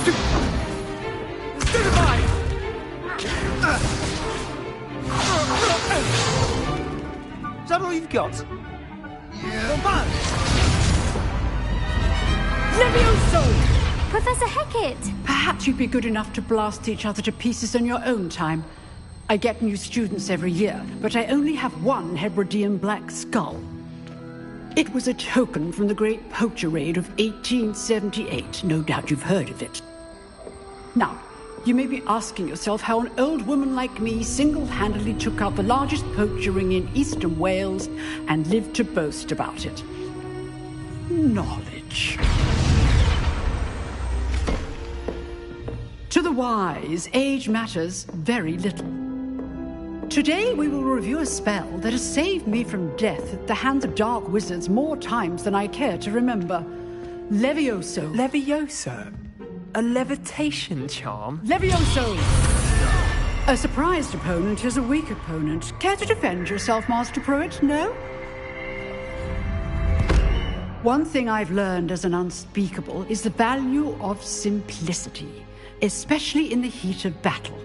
Stupefy! Is that all you've got? Yeah. Come on! Levioso! Professor Hecat! Perhaps you'd be good enough to blast each other to pieces in your own time. I get new students every year, but I only have one Hebridean black skull. It was a token from the Great Poacher Raid of 1878. No doubt you've heard of it. Now, you may be asking yourself how an old woman like me single-handedly took out the largest poacher ring in eastern Wales and lived to boast about it. Knowledge. To the wise, age matters very little. Today we will review a spell that has saved me from death at the hands of dark wizards more times than I care to remember. Levioso. Levioso? A levitation charm? Levioso! A surprised opponent is a weak opponent. Care to defend yourself, Master Pruitt? No? One thing I've learned as an unspeakable is the value of simplicity, especially in the heat of battle.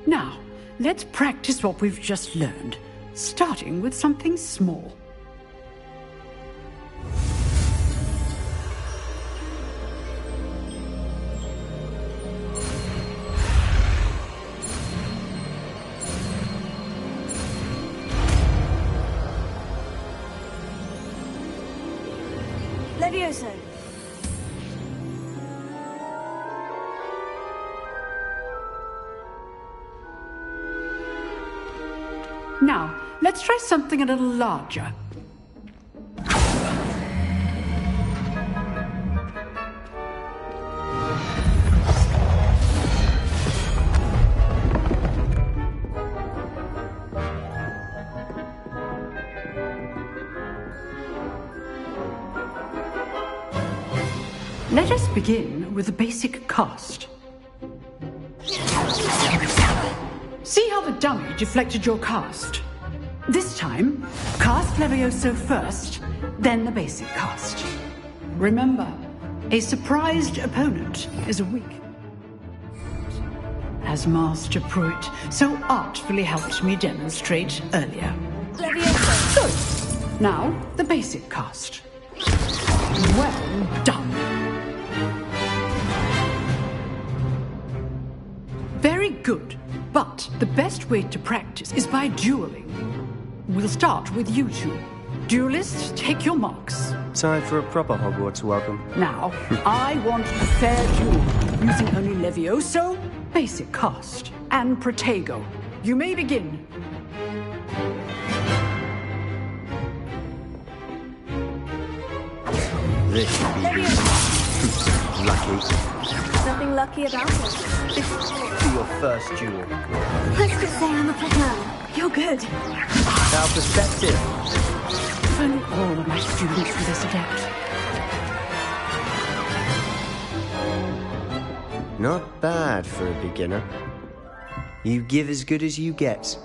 Now, let's practice what we've just learned, starting with something small. Levioso! Now, let's try something a little larger. Let us begin with the basic cast. See how the dummy deflected your cast? This time, cast Levioso first, then the basic cast. Remember, a surprised opponent is a weak. As Master Pruitt so artfully helped me demonstrate earlier. Levioso! Good. Now, the basic cast. Well done. Very good. But the best way to practice is by dueling. We'll start with you two. Duelists, take your marks. Time for a proper Hogwarts welcome. Now, I want a fair duel, using only Levioso, basic cast, and Protego. You may begin. This should be lucky. Nothing lucky about it. This will be your first duel. Let's just say I'm a planner. You're good. Our perspective. If only all of my students were this adept. Not bad for a beginner. You give as good as you get.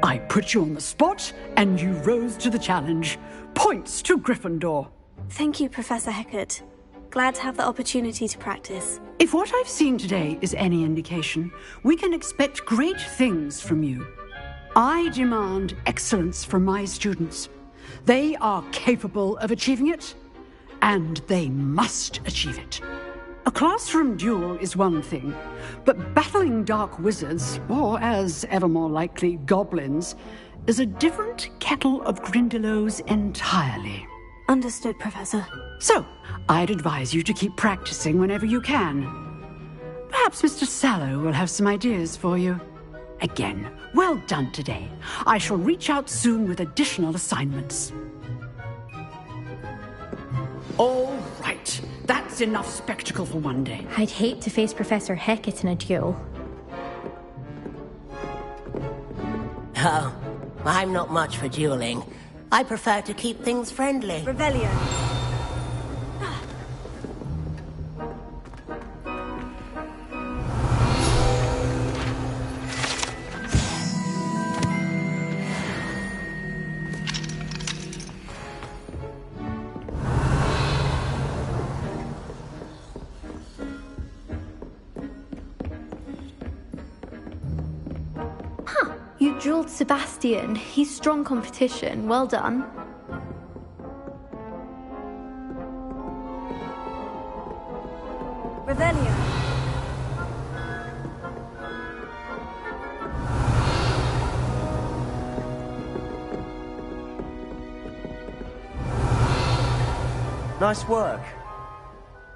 I put you on the spot, and you rose to the challenge. Points to Gryffindor. Thank you, Professor Hecat. Glad to have the opportunity to practice. If what I've seen today is any indication, we can expect great things from you. I demand excellence from my students. They are capable of achieving it, and they must achieve it. A classroom duel is one thing, but battling dark wizards, or as ever more likely, goblins, is a different kettle of Grindylows entirely. Understood, Professor. So, I'd advise you to keep practicing whenever you can. Perhaps Mr. Sallow will have some ideas for you. Again, well done today. I shall reach out soon with additional assignments. All right. That's enough spectacle for one day. I'd hate to face Professor Hecat in a duel. Oh, I'm not much for dueling. I prefer to keep things friendly. Revelio. dueled Sebastian. He's strong competition. Well done. Revelio. Nice work.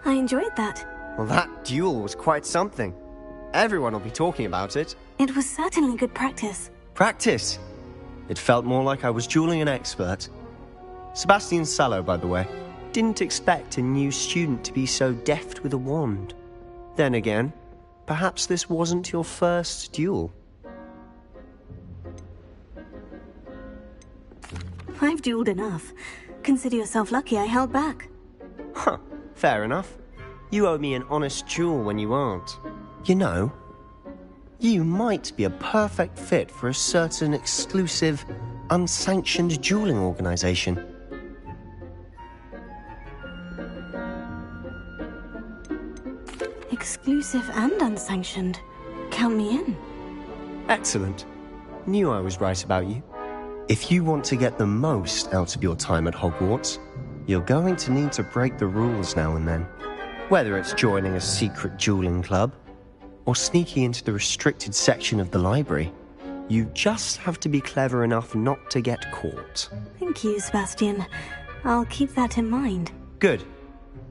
I enjoyed that. Well, that duel was quite something. Everyone will be talking about it. It was certainly good practice. Practice? It felt more like I was dueling an expert. Sebastian Sallow, by the way. Didn't expect a new student to be so deft with a wand. Then again, perhaps this wasn't your first duel. I've dueled enough. Consider yourself lucky I held back. Huh, fair enough. You owe me an honest duel when you aren't. You know, you might be a perfect fit for a certain exclusive, unsanctioned dueling organization. Exclusive and unsanctioned. Count me in. Excellent. Knew I was right about you. If you want to get the most out of your time at Hogwarts, you're going to need to break the rules now and then. Whether it's joining a secret dueling club, or sneaking into the restricted section of the library, you just have to be clever enough not to get caught. Thank you, Sebastian. I'll keep that in mind. Good.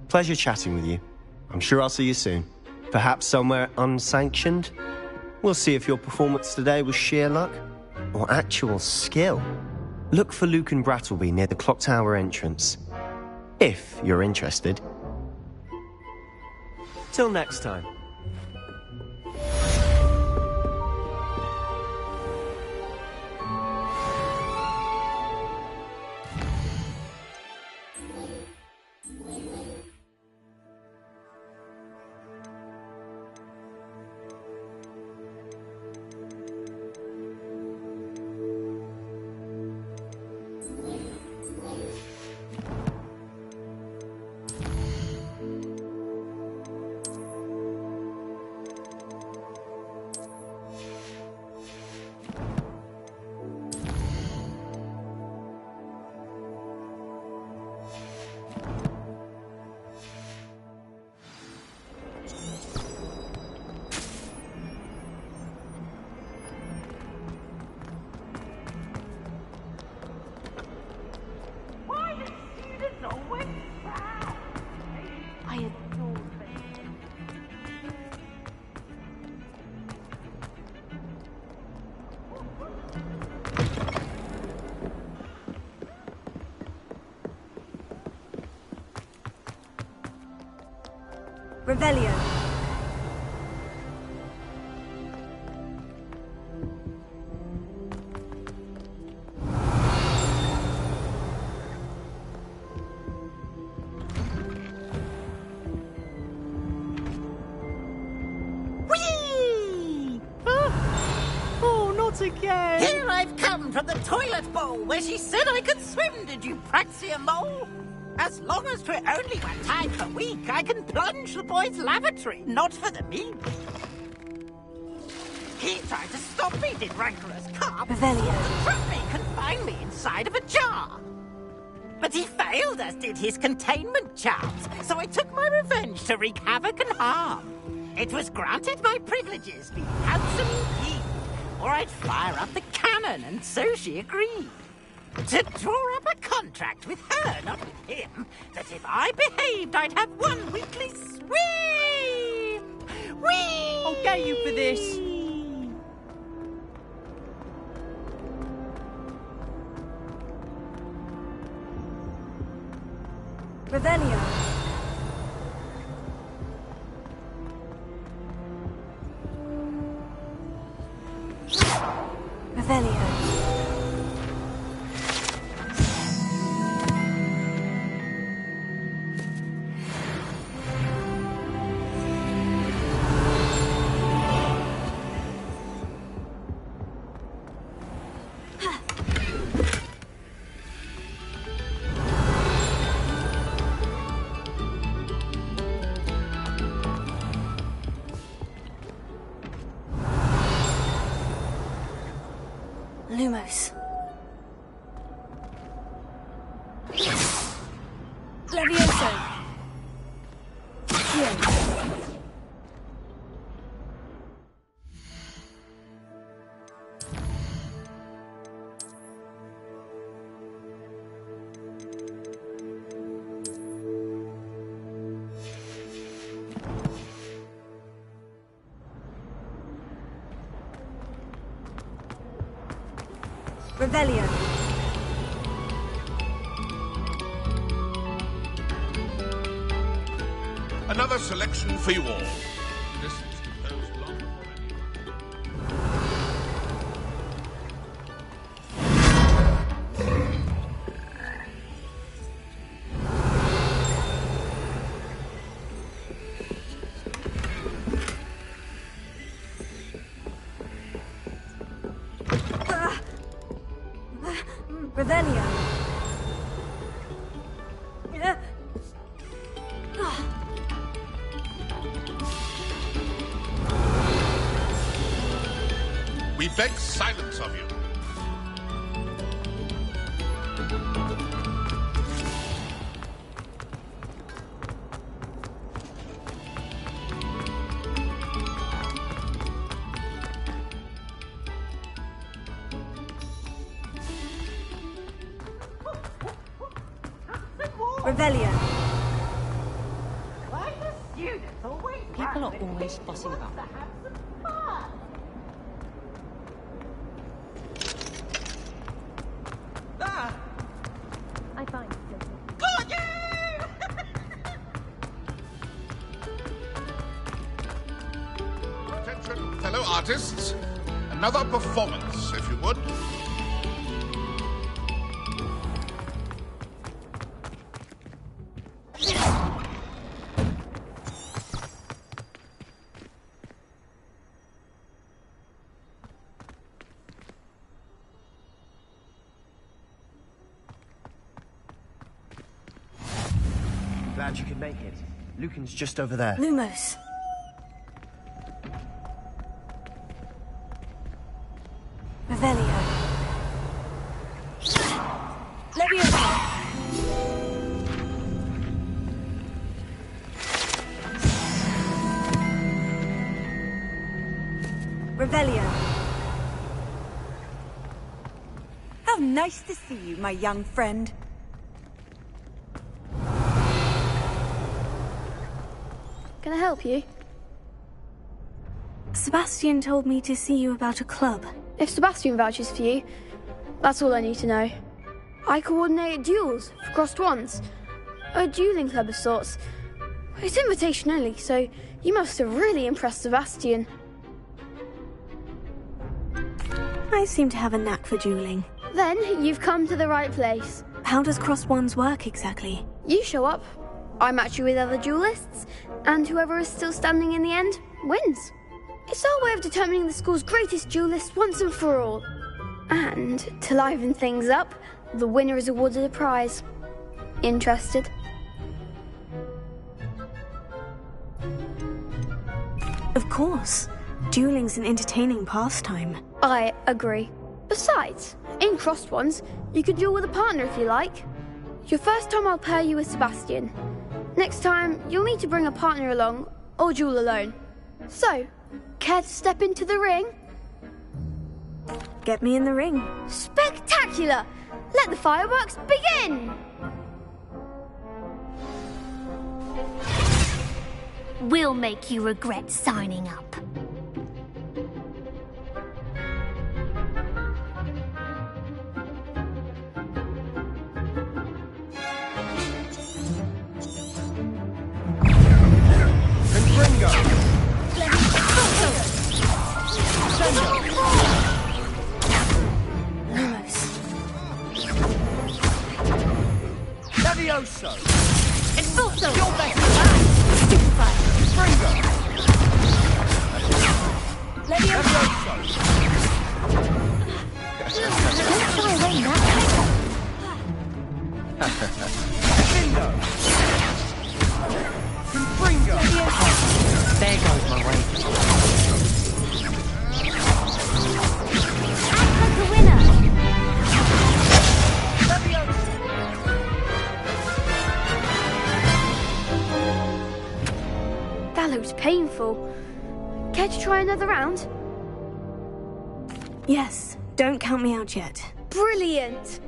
Pleasure chatting with you. I'm sure I'll see you soon. Perhaps somewhere unsanctioned? We'll see if your performance today was sheer luck or actual skill. Look for Luke and Brattleby near the clock tower entrance. If you're interested. Till next time. Revelio. Whee! Oh, not again! Here I've come from the toilet bowl where she said I could swim, did you praxia mole? As long as 'twere only 1 time per week, I can plunge the boy's lavatory, not for the meat. He tried to stop me, did rancorous carp. Revelio. Trap me, confine me inside of a jar. But he failed, as did his containment charms, so I took my revenge to wreak havoc and harm. It was granted my privileges, being handsome indeed, or I'd fire up the cannon, and so she agreed. To draw up a contract with her, not with him, that if I behaved, I'd have 1 weekly swim! Whee! I'll get you for this. Revelio. Revelio. Lumos. Levioso. Here. Revelio. Another selection for you all. This is composed long before Revelio. we beg silence of you. Revelio. People are always fussing about that. I find Attention, fellow artists. Another performance, if you would. Glad you could make it. Lucan's just over there. Lumos. Revelio. Levioso. Revelio. How nice to see you, my young friend. Can I help you? Sebastian told me to see you about a club. If Sebastian vouches for you, that's all I need to know. I coordinate duels for crossed wands. A dueling club of sorts. It's invitation only, so you must have really impressed Sebastian. I seem to have a knack for dueling. Then you've come to the right place. How does crossed wands work exactly? You show up, I match you with other duelists, and whoever is still standing in the end wins. It's our way of determining the school's greatest duelist once and for all. And to liven things up, the winner is awarded a prize. Interested? Of course. Dueling's an entertaining pastime. I agree. Besides, in crossed ones, you could duel with a partner if you like. Your first time I'll pair you with Sebastian. Next time, you'll need to bring a partner along, or duel alone. So, care to step into the ring? Get me in the ring. Spectacular! Let the fireworks begin! We'll make you regret signing up. Levioso! Expulso! Your best man! Stupefy! Springo! Levioso! Don't shy away now. Lindo! Confringo! There goes my way. Act like a winner! painful. Care to try another round? Yes, don't count me out yet. Brilliant!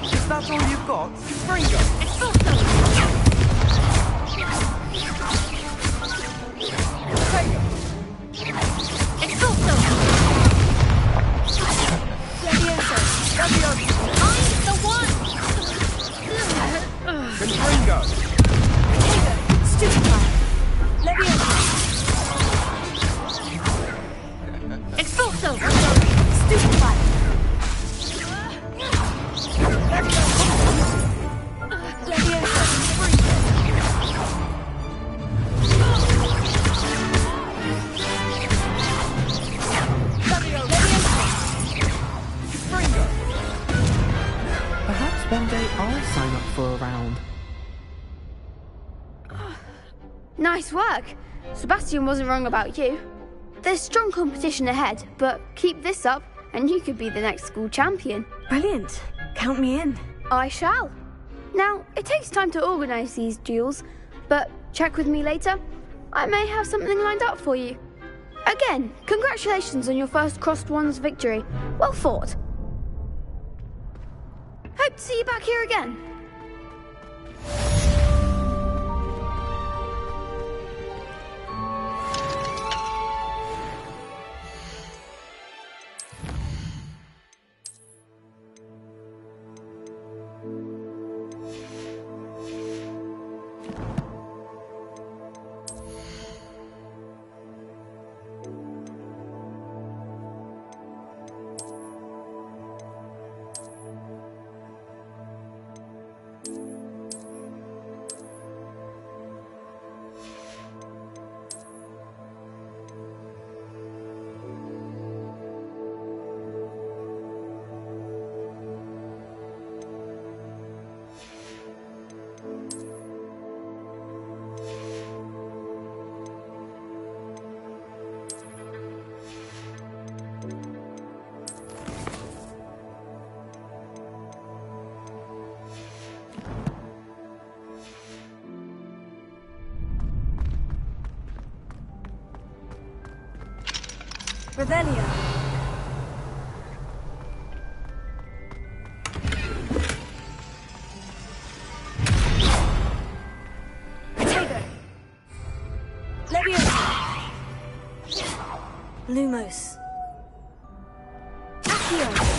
Is that all you've got? Fringo! Perhaps one day I'll sign up for a round. Nice work. Sebastian wasn't wrong about you. There's strong competition ahead, but keep this up and you could be the next school champion. Brilliant. Count me in. I shall. Now, it takes time to organise these duels, but check with me later. I may have something lined up for you. Again, congratulations on your first Crossed Wands victory. Well fought. Hope to see you back here again. Revelio. Potato. Leviosa. Lumos. Accio.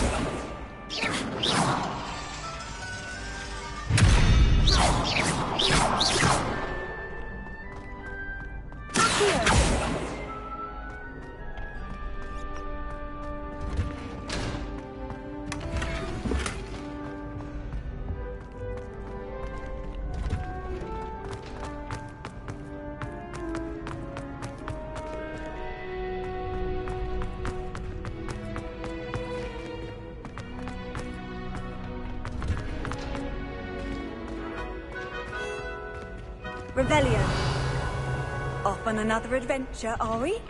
Revelio. Off on another adventure, are we?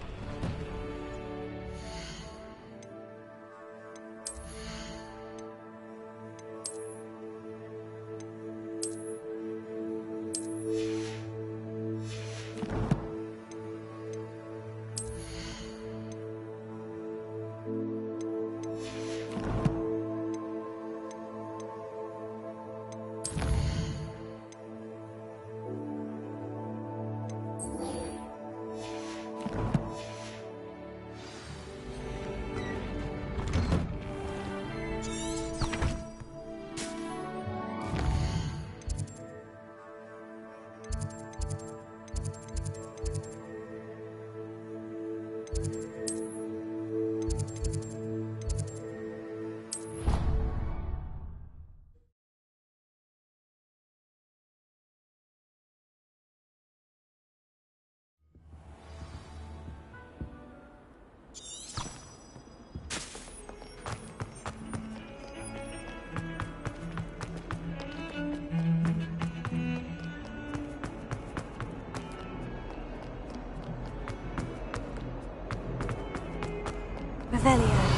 Revelio.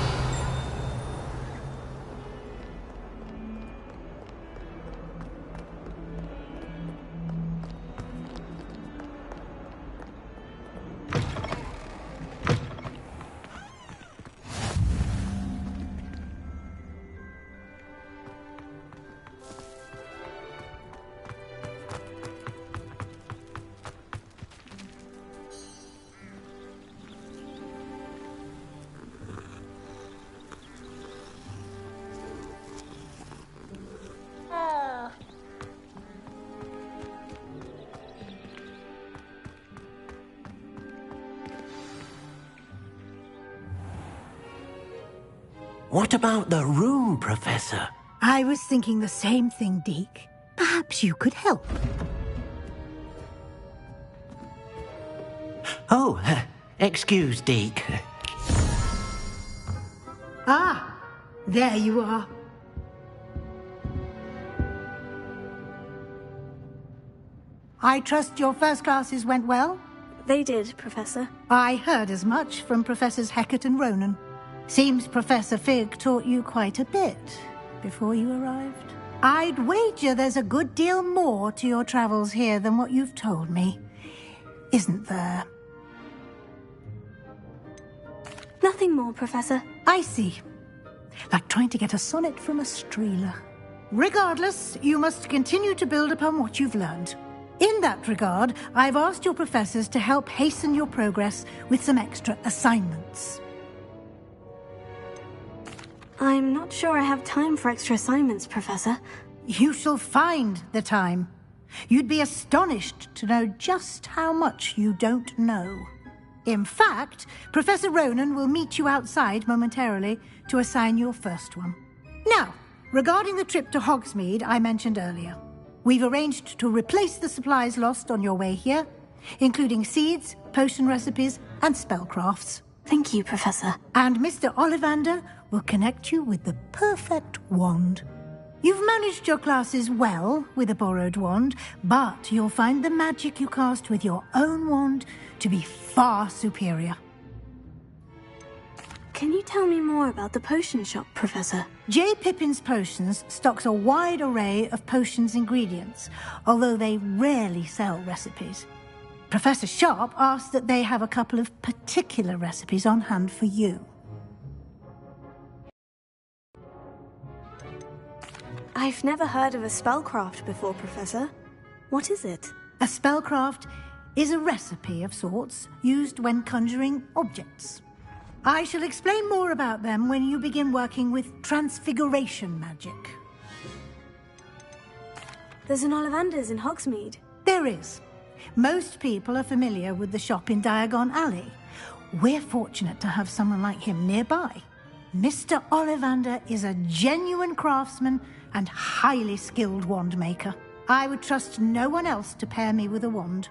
What about the room, Professor? I was thinking the same thing, Deke. Perhaps you could help. Oh, excuse, Deke. Ah, there you are. I trust your first classes went well? They did, Professor. I heard as much from Professors Hecat and Ronan. Seems Professor Fig taught you quite a bit before you arrived. I'd wager there's a good deal more to your travels here than what you've told me. Isn't there? Nothing more, Professor. I see. Like trying to get a sonnet from a streeler. Regardless, you must continue to build upon what you've learned. In that regard, I've asked your professors to help hasten your progress with some extra assignments. I'm not sure I have time for extra assignments, Professor. You shall find the time. You'd be astonished to know just how much you don't know. In fact, Professor Ronan will meet you outside momentarily to assign your first one. Now, regarding the trip to Hogsmeade I mentioned earlier, we've arranged to replace the supplies lost on your way here, including seeds, potion recipes, and spellcrafts. Thank you, Professor. And Mr. Ollivander will connect you with the perfect wand. You've managed your classes well with a borrowed wand, but you'll find the magic you cast with your own wand to be far superior. Can you tell me more about the potion shop, Professor? J. Pippin's Potions stocks a wide array of potions ingredients, although they rarely sell recipes. Professor Sharp asked that they have a couple of particular recipes on hand for you. I've never heard of a spellcraft before, Professor. What is it? A spellcraft is a recipe of sorts used when conjuring objects. I shall explain more about them when you begin working with transfiguration magic. There's an Ollivander's in Hogsmeade. There is. Most people are familiar with the shop in Diagon Alley. We're fortunate to have someone like him nearby. Mr. Ollivander is a genuine craftsman and highly skilled wand maker. I would trust no one else to pair me with a wand.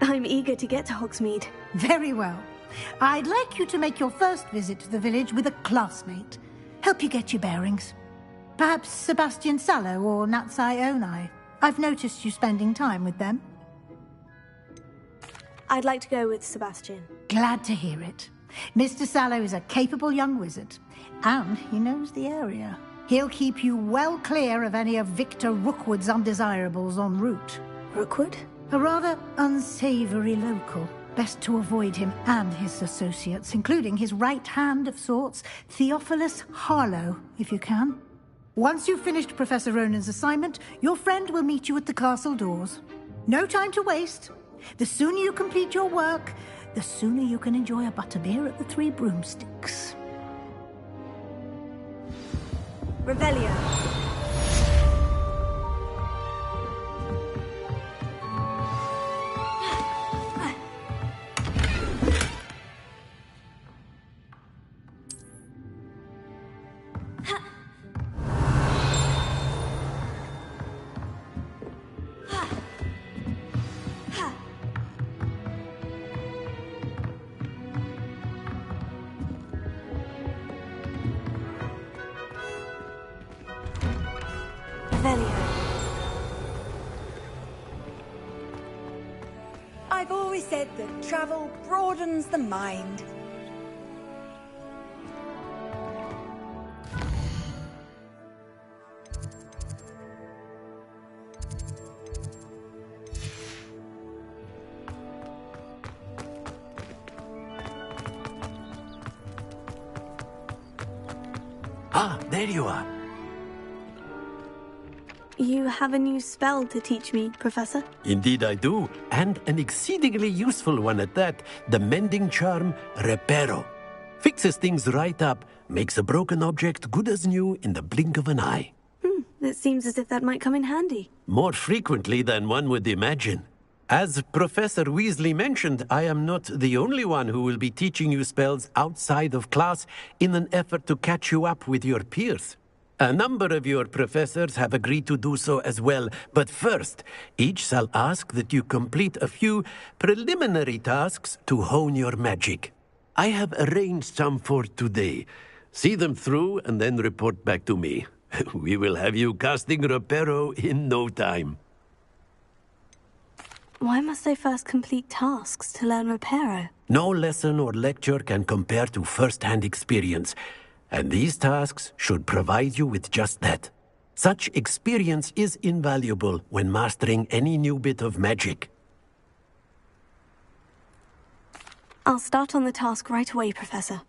I'm eager to get to Hogsmeade. Very well. I'd like you to make your first visit to the village with a classmate. Help you get your bearings. Perhaps Sebastian Sallow or Natsai Onai. I've noticed you spending time with them. I'd like to go with Sebastian. Glad to hear it. Mr. Sallow is a capable young wizard, and he knows the area. He'll keep you well clear of any of Victor Rookwood's undesirables en route. Rookwood? A rather unsavoury local. Best to avoid him and his associates, including his right hand of sorts, Theophilus Harlow, if you can. Once you've finished Professor Ronan's assignment, your friend will meet you at the castle doors. No time to waste. The sooner you complete your work, the sooner you can enjoy a butterbeer at the Three Broomsticks. Revelio. I've always said that travel broadens the mind. Ah, there you are. You have a new spell to teach me, Professor? Indeed I do, and an exceedingly useful one at that. The mending charm, Reparo. Fixes things right up, makes a broken object good as new in the blink of an eye. It seems as if that might come in handy. More frequently than one would imagine. As Professor Weasley mentioned, I am not the only one who will be teaching you spells outside of class in an effort to catch you up with your peers. A number of your professors have agreed to do so as well, but first, each shall ask that you complete a few preliminary tasks to hone your magic. I have arranged some for today. See them through and then report back to me. We will have you casting Reparo in no time. Why must I first complete tasks to learn Reparo? No lesson or lecture can compare to first-hand experience, and these tasks should provide you with just that. Such experience is invaluable when mastering any new bit of magic. I'll start on the task right away, Professor.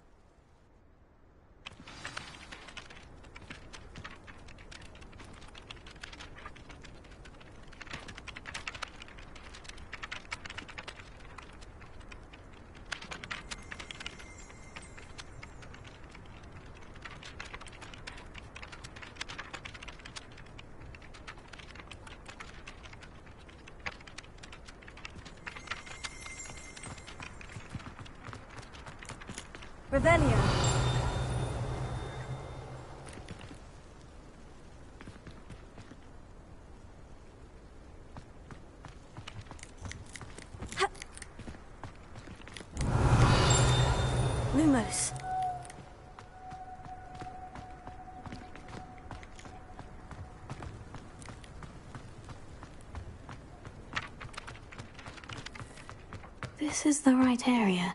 Revelio. Lumos. This is the right area.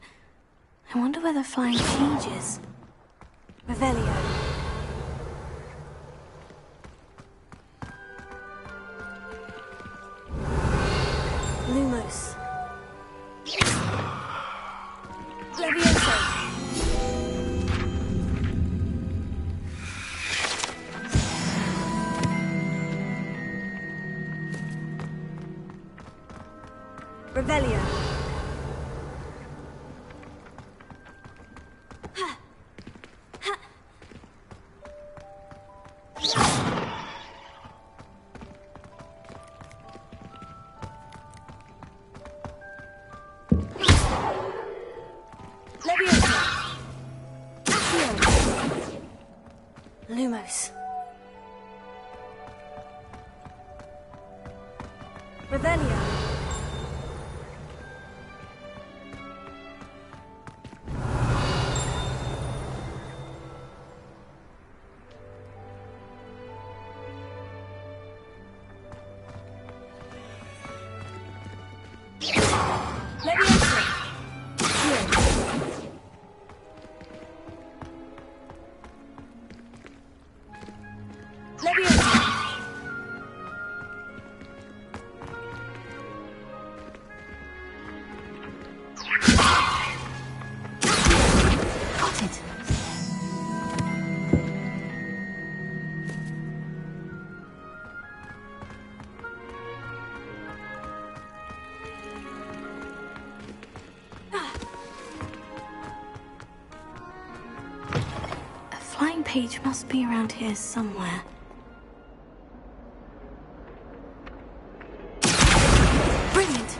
I wonder where the flying cage is. Revelio. Lumos. Levioso. Revelio. Lumos. Revelio. Page must be around here somewhere. Brilliant!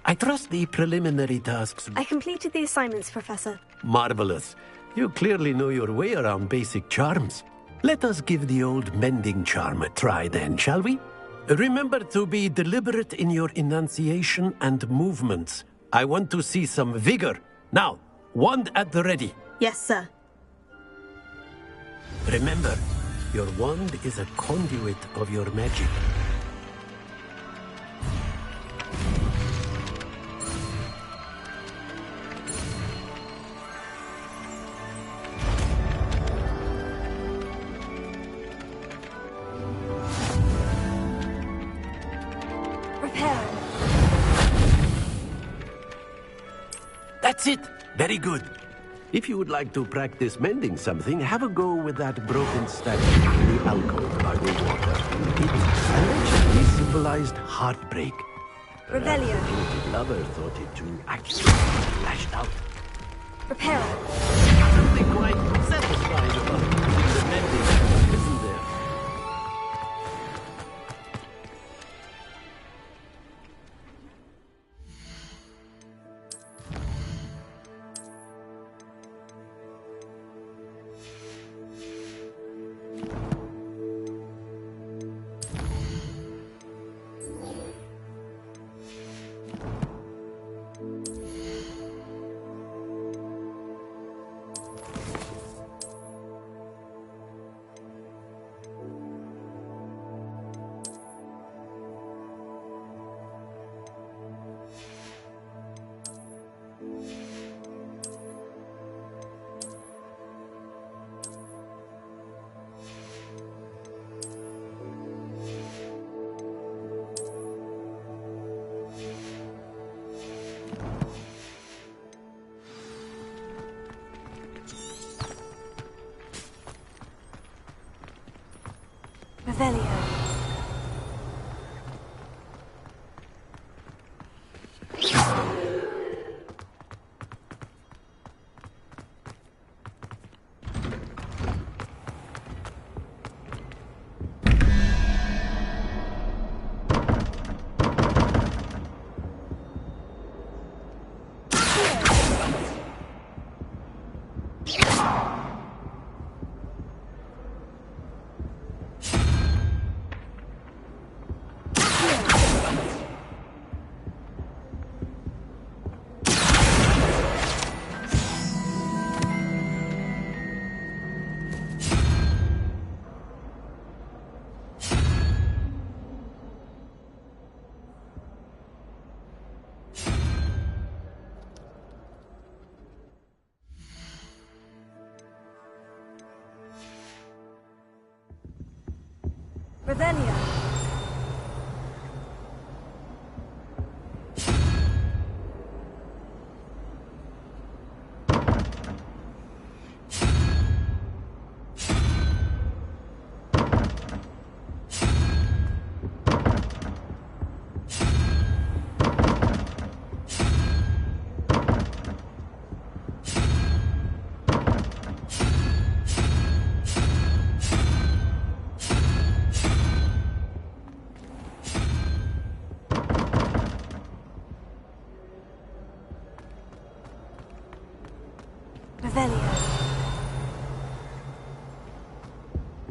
I trust the preliminary tasks. I completed the assignments, Professor. Marvelous. You clearly know your way around basic charms. Let us give the old mending charm a try then, shall we? Remember to be deliberate in your enunciation and movements. I want to see some vigor. Now, wand at the ready. Yes, sir. Remember, your wand is a conduit of your magic. That's it! Very good. If you would like to practice mending something, have a go with that broken statue in the alcove by the water. It allegedly symbolized heartbreak. Revelio. Perhaps the jilted lover thought it too accurately lashed out. Reparo. Something quite satisfying about using the mending, isn't there? Revelio. Revelio.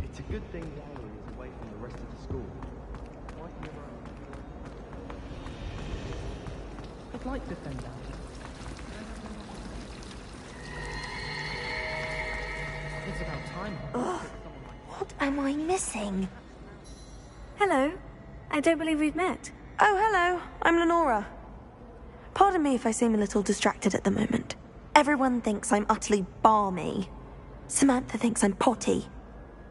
It's a good thing Lowry is away from the rest of the school. I'd like to send out. It's about time. Ugh. What am I missing? Hello. I don't believe we've met. Oh, hello. I'm Lenora. Pardon me if I seem a little distracted at the moment. Everyone thinks I'm utterly balmy. Samantha thinks I'm potty.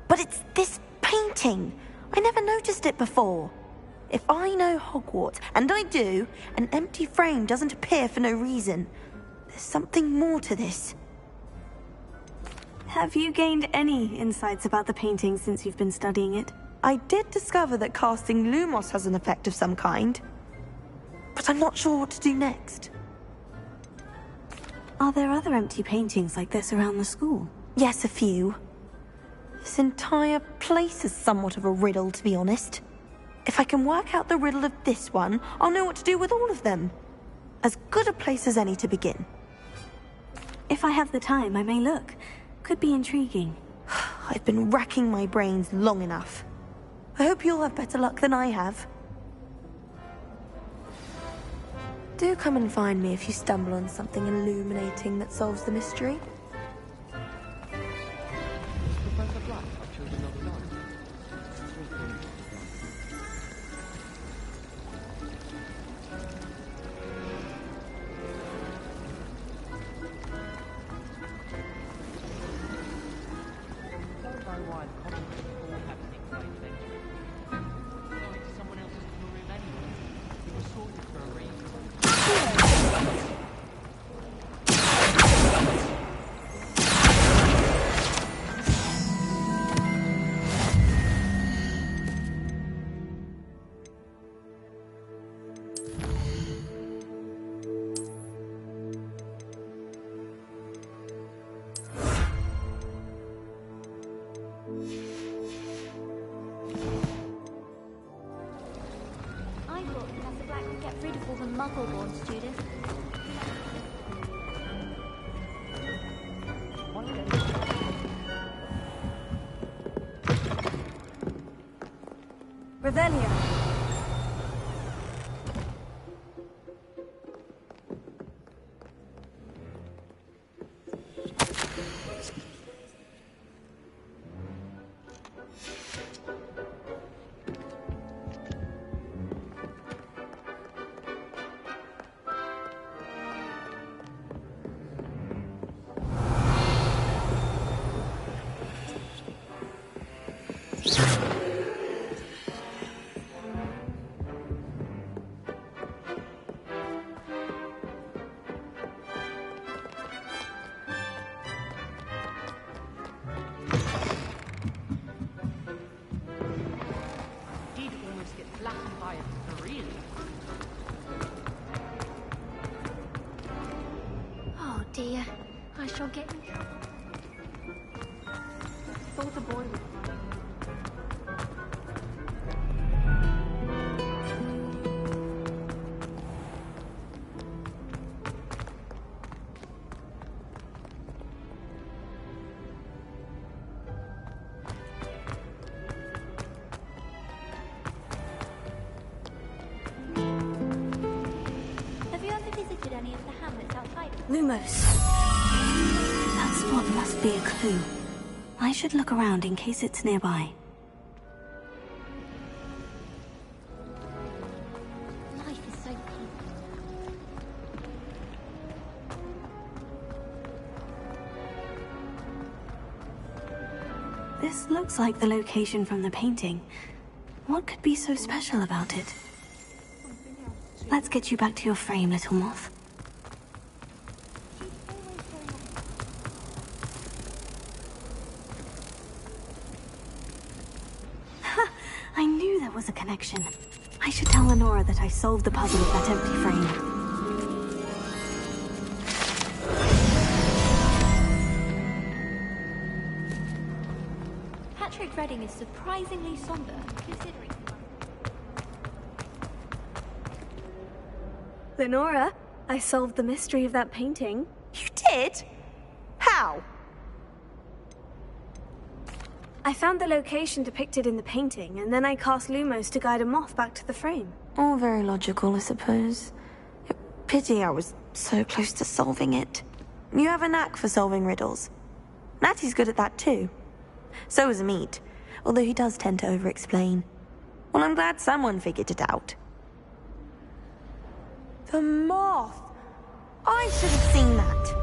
But it's this painting. I never noticed it before. If I know Hogwarts, and I do, an empty frame doesn't appear for no reason. There's something more to this. Have you gained any insights about the painting since you've been studying it? I did discover that casting Lumos has an effect of some kind. But I'm not sure what to do next. Are there other empty paintings like this around the school? Yes, a few. This entire place is somewhat of a riddle, to be honest. If I can work out the riddle of this one, I'll know what to do with all of them. As good a place as any to begin. If I have the time, I may look. Could be intriguing. I've been racking my brains long enough. I hope you'll have better luck than I have. Do come and find me if you stumble on something illuminating that solves the mystery. Professor Black, our children of the night. Don't know why the comments all have nicknames they do. Going to someone else's room anyway. It was sorted for a reason. thought Professor Black would get rid of all the Muggle-born students. Revelio. Oh dear, I shall get in trouble. Thought the boy would. Have you ever visited any of the hamlets outside? Lumos. That spot must be a clue. I should look around in case it's nearby. Life is so cute. This looks like the location from the painting. What could be so special about it? Let's get you back to your frame, little moth. Ha! I knew there was a connection. I should tell Lenora that I solved the puzzle of that empty frame. Patrick Redding is surprisingly somber, considering. Lenora, I solved the mystery of that painting. You did? How? I found the location depicted in the painting, and then I cast Lumos to guide a moth back to the frame. All very logical, I suppose. Pity I was so close to solving it. You have a knack for solving riddles. Natty's good at that too. So is Amit, although he does tend to over-explain. Well, I'm glad someone figured it out. The moth! I should have seen that.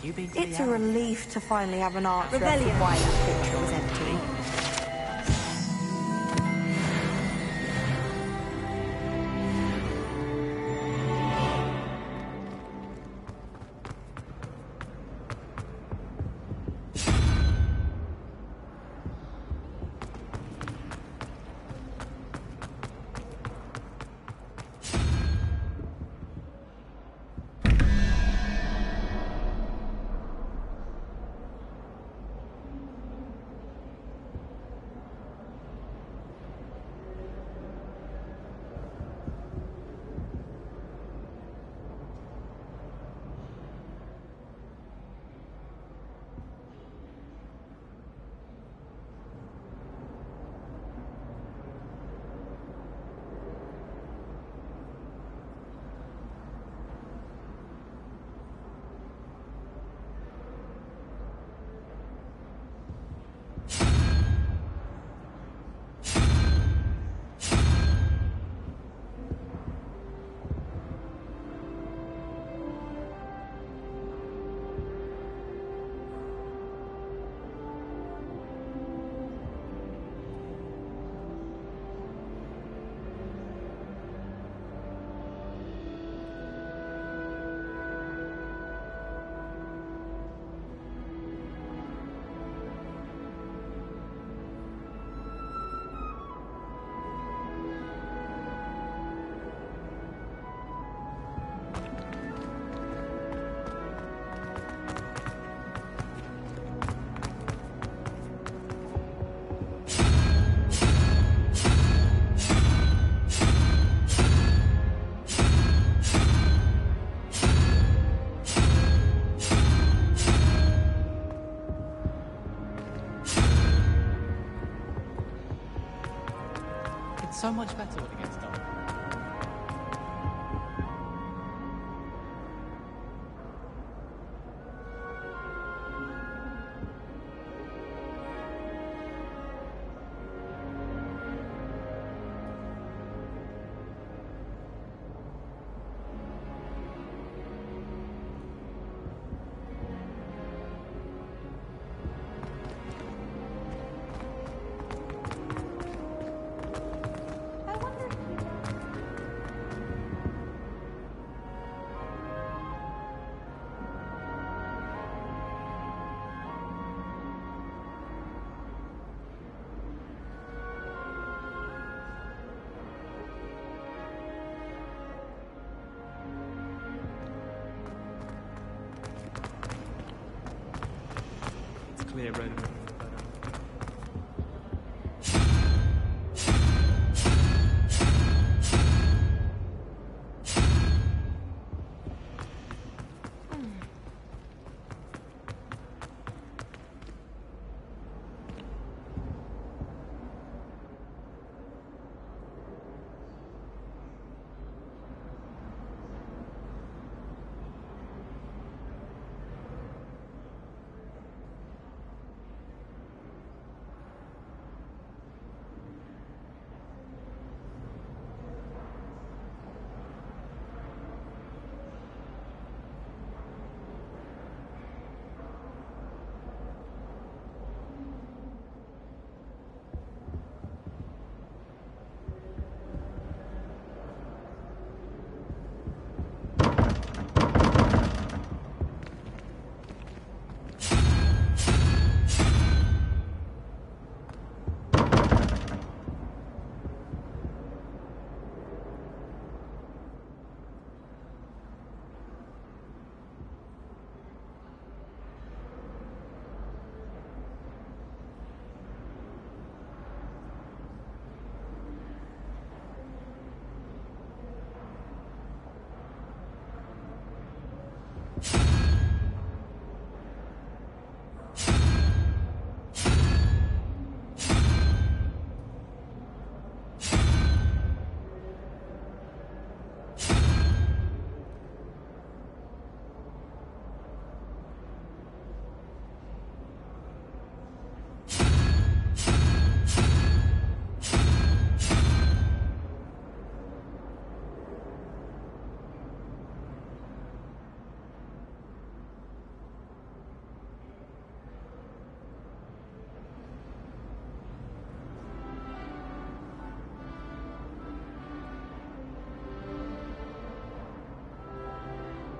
It's a relief to finally have an answer as to why that picture was empty. so much better when it gets dark. Clear road.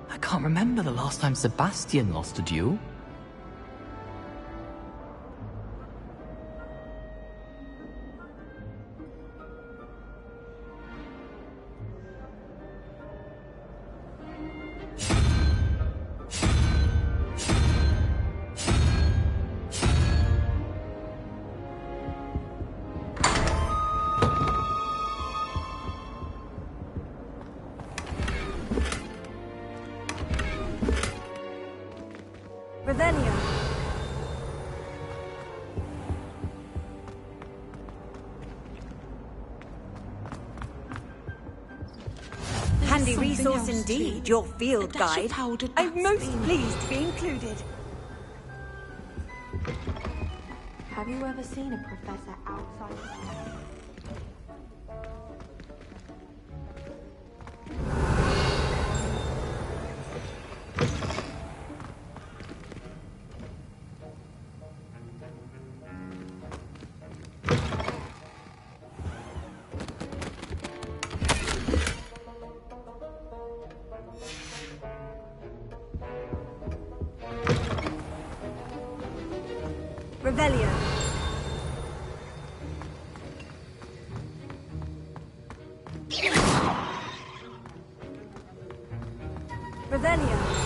I can't remember the last time Sebastian lost a duel. Handy resource indeed, your field guide. I'm most pleased to be included. Have you ever seen a professor outside? Revelio. Revelio.